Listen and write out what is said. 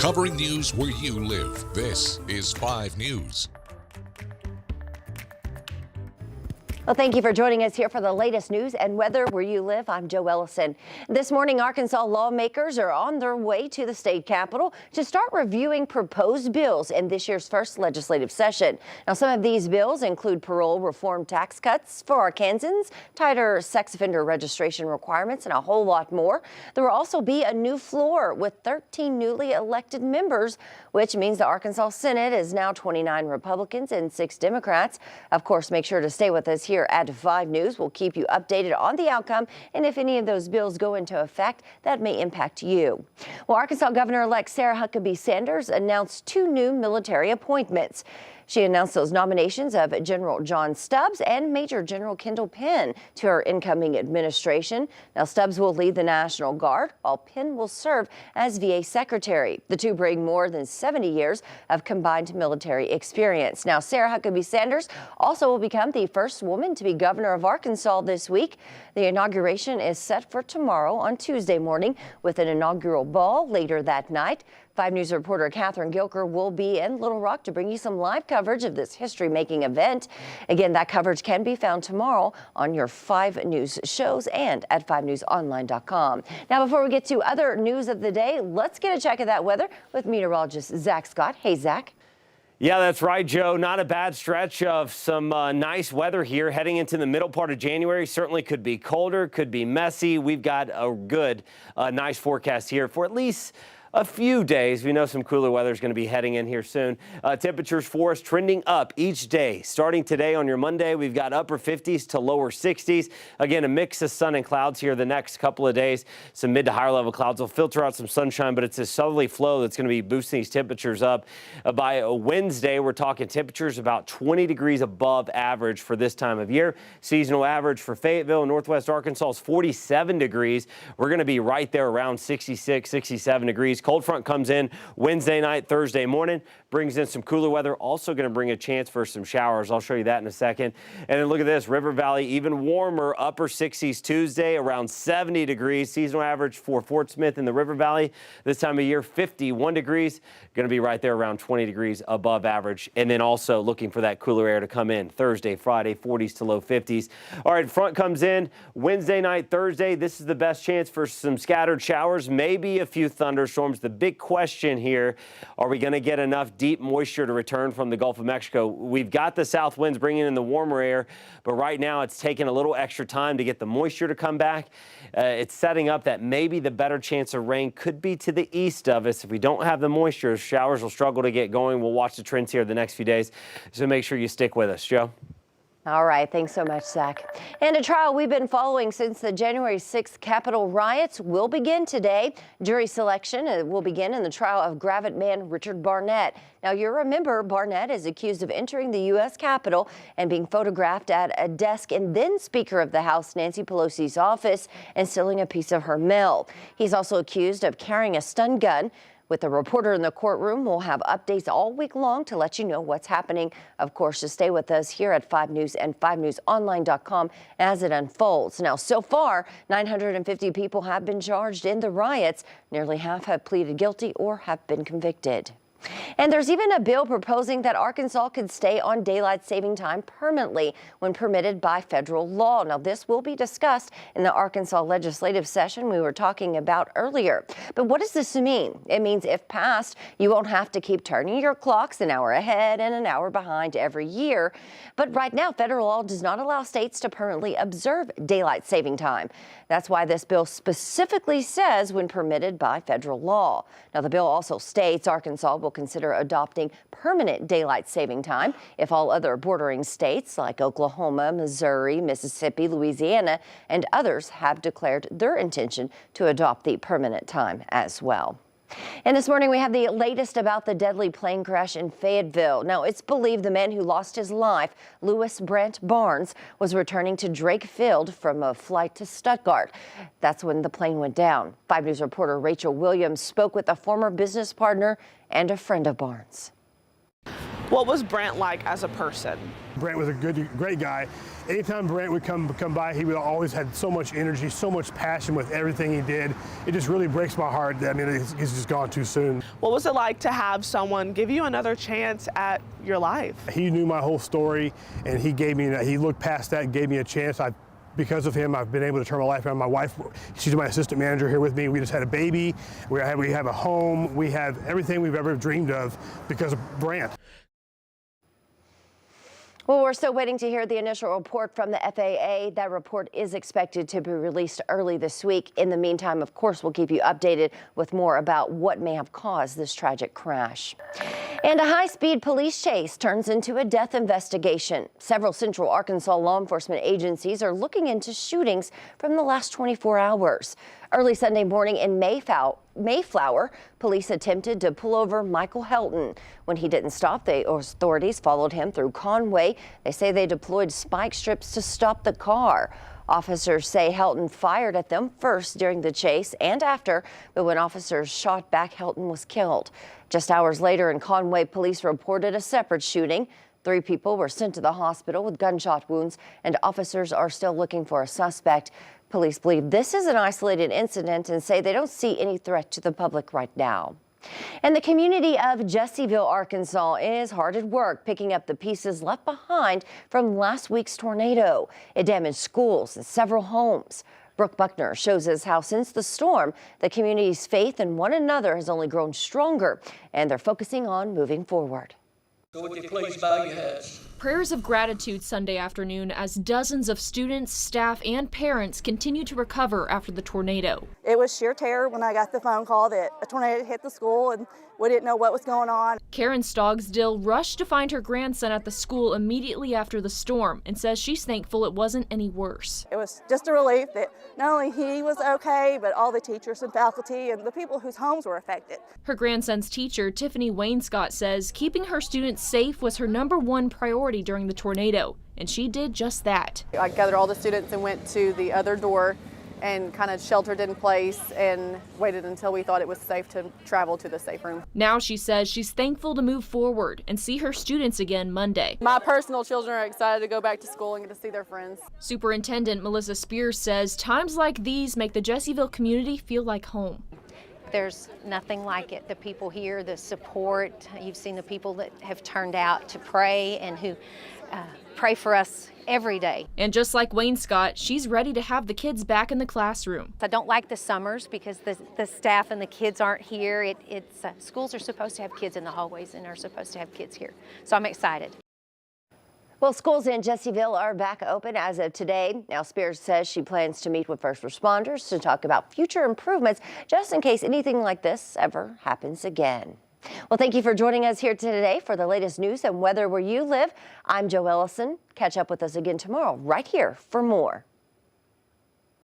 Covering news where you live. This is 5 News. Well, thank you for joining us here for the latest news and weather where you live. I'm Joe Ellison. This morning, Arkansas lawmakers are on their way to the state capitol to start reviewing proposed bills in this year's first legislative session. Now, some of these bills include parole reform, tax cuts for Arkansans, tighter sex offender registration requirements, and a whole lot more. There will also be a new floor with 13 newly elected members, which means the Arkansas Senate is now 29 Republicans and 6 Democrats. Of course, make sure to stay with us here at 5 News. We'll keep you updated on the outcome and if any of those bills go into effect that may impact you. Well, Arkansas Governor-elect Sarah Huckabee Sanders announced 2 new military appointments. She announced those nominations of General John Stubbs and Major General Kendall Penn to her incoming administration. Now, Stubbs will lead the National Guard, while Penn will serve as VA Secretary. The two bring more than 70 years of combined military experience. Now, Sarah Huckabee Sanders also will become the first woman to be governor of Arkansas this week. The inauguration is set for tomorrow on Tuesday morning with an inaugural ball later that night. 5 News reporter Catherine Gilker will be in Little Rock to bring you some live coverage of this history-making event. Again, that coverage can be found tomorrow on your 5 News shows and at 5newsonline.com. Now, before we get to other news of the day, let's get a check of that weather with meteorologist Zach Scott. Hey, Zach. Yeah, that's right, Joe. Not a bad stretch of some nice weather here heading into the middle part of January. Certainly could be colder, could be messy. We've got a good, nice forecast here for at least a few days. We know some cooler weather is going to be heading in here soon. Temperatures for us trending up each day. Starting today on your Monday, we've got upper 50s to lower 60s. Again, a mix of sun and clouds here the next couple of days. Some mid to higher level clouds will filter out some sunshine, but it's a southerly flow that's going to be boosting these temperatures up. By Wednesday, we're talking temperatures about 20 degrees above average for this time of year. Seasonal average for Fayetteville, Northwest Arkansas is 47 degrees. We're going to be right there around 66, 67 degrees. Cold front comes in Wednesday night, Thursday morning, brings in some cooler weather, also going to bring a chance for some showers. I'll show you that in a second. And then look at this, River Valley, even warmer, upper 60s Tuesday, around 70 degrees. Seasonal average for Fort Smith in the River Valley this time of year, 51 degrees. Going to be right there around 20 degrees above average. And then also looking for that cooler air to come in Thursday, Friday, 40s to low 50s. All right, front comes in Wednesday night, Thursday. This is the best chance for some scattered showers, maybe a few thunderstorms. The big question here, are we going to get enough deep moisture to return from the Gulf of Mexico? We've got the south winds bringing in the warmer air, but right now it's taking a little extra time to get the moisture to come back. It's setting up that maybe the better chance of rain could be to the east of us. If we don't have the moisture, showers will struggle to get going. We'll watch the trends here the next few days, so make sure you stick with us. Joe? All right. Thanks so much, Zach. And a trial we've been following since the January 6th Capitol riots will begin today. Jury selection will begin in the trial of Gravette man Richard Barnett. Now, you remember Barnett is accused of entering the U.S. Capitol and being photographed at a desk in then Speaker of the House Nancy Pelosi's office and stealing a piece of her mail. He's also accused of carrying a stun gun. With a reporter in the courtroom, we'll have updates all week long to let you know what's happening. Of course, just stay with us here at 5 News and 5newsonline.com as it unfolds. Now, so far, 950 people have been charged in the riots. Nearly half have pleaded guilty or have been convicted. And there's even a bill proposing that Arkansas could stay on daylight saving time permanently when permitted by federal law. Now, this will be discussed in the Arkansas legislative session we were talking about earlier. But what does this mean? It means if passed, you won't have to keep turning your clocks an hour ahead and an hour behind every year. But right now, federal law does not allow states to permanently observe daylight saving time. That's why this bill specifically says when permitted by federal law. Now, the bill also states Arkansas will consider adopting permanent daylight saving time if all other bordering states like Oklahoma, Missouri, Mississippi, Louisiana, and others have declared their intention to adopt the permanent time as well. And this morning we have the latest about the deadly plane crash in Fayetteville. Now, it's believed the man who lost his life, Louis Brant Barnes, was returning to Drake Field from a flight to Stuttgart. That's when the plane went down. 5 News reporter Rachel Williams spoke with a former business partner and a friend of Barnes. What was Brent like as a person? Brent was a great guy. Anytime Brent would come by, he would always had so much energy, so much passion with everything he did. It just really breaks my heart. I mean, he's just gone too soon. What was it like to have someone give you another chance at your life? He knew my whole story, and he looked past that and gave me a chance. Because of him, I've been able to turn my life around. My wife, she's my assistant manager here with me. We just had a baby. We have a home. We have everything we've ever dreamed of because of Brent. Well, we're still waiting to hear the initial report from the FAA. That report is expected to be released early this week. In the meantime, of course, we'll keep you updated with more about what may have caused this tragic crash. And a high-speed police chase turns into a death investigation. Several Central Arkansas law enforcement agencies are looking into shootings from the last 24 hours. Early Sunday morning in Mayflower, police attempted to pull over Michael Helton. When he didn't stop, the authorities followed him through Conway. They say they deployed spike strips to stop the car. Officers say Helton fired at them first during the chase and after, but when officers shot back, Helton was killed. Just hours later in Conway, police reported a separate shooting. 3 people were sent to the hospital with gunshot wounds, and officers are still looking for a suspect. Police believe this is an isolated incident and say they don't see any threat to the public right now. And the community of Jessieville, Arkansas is hard at work picking up the pieces left behind from last week's tornado. It damaged schools and several homes. Brooke Buckner shows us how since the storm, the community's faith in one another has only grown stronger, and they're focusing on moving forward. So would you please bow your heads? Prayers of gratitude Sunday afternoon as dozens of students, staff, and parents continue to recover after the tornado. It was sheer terror when I got the phone call that a tornado hit the school and we didn't know what was going on. Karen Stoggsdill rushed to find her grandson at the school immediately after the storm and says she's thankful it wasn't any worse. It was just a relief that not only he was okay, but all the teachers and faculty and the people whose homes were affected. Her grandson's teacher, Tiffany Wainscott, says keeping her students safe was her #1 priority during the tornado, and she did just that. I gathered all the students and went to the other door and kind of sheltered in place and waited until we thought it was safe to travel to the safe room. Now she says she's thankful to move forward and see her students again Monday. My personal children are excited to go back to school and get to see their friends. Superintendent Melissa Spears says times like these make the Jessieville community feel like home. There's nothing like it. The people here, the support, you've seen the people that have turned out to pray and who pray for us every day. And just like Wainscott, she's ready to have the kids back in the classroom. I don't like the summers because the staff and the kids aren't here. Schools are supposed to have kids in the hallways and are supposed to have kids here. So I'm excited. Well, schools in Jessieville are back open as of today. Now, Spears says she plans to meet with first responders to talk about future improvements just in case anything like this ever happens again. Well, thank you for joining us here today for the latest news and weather where you live. I'm Jo Ellison. Catch up with us again tomorrow right here for more.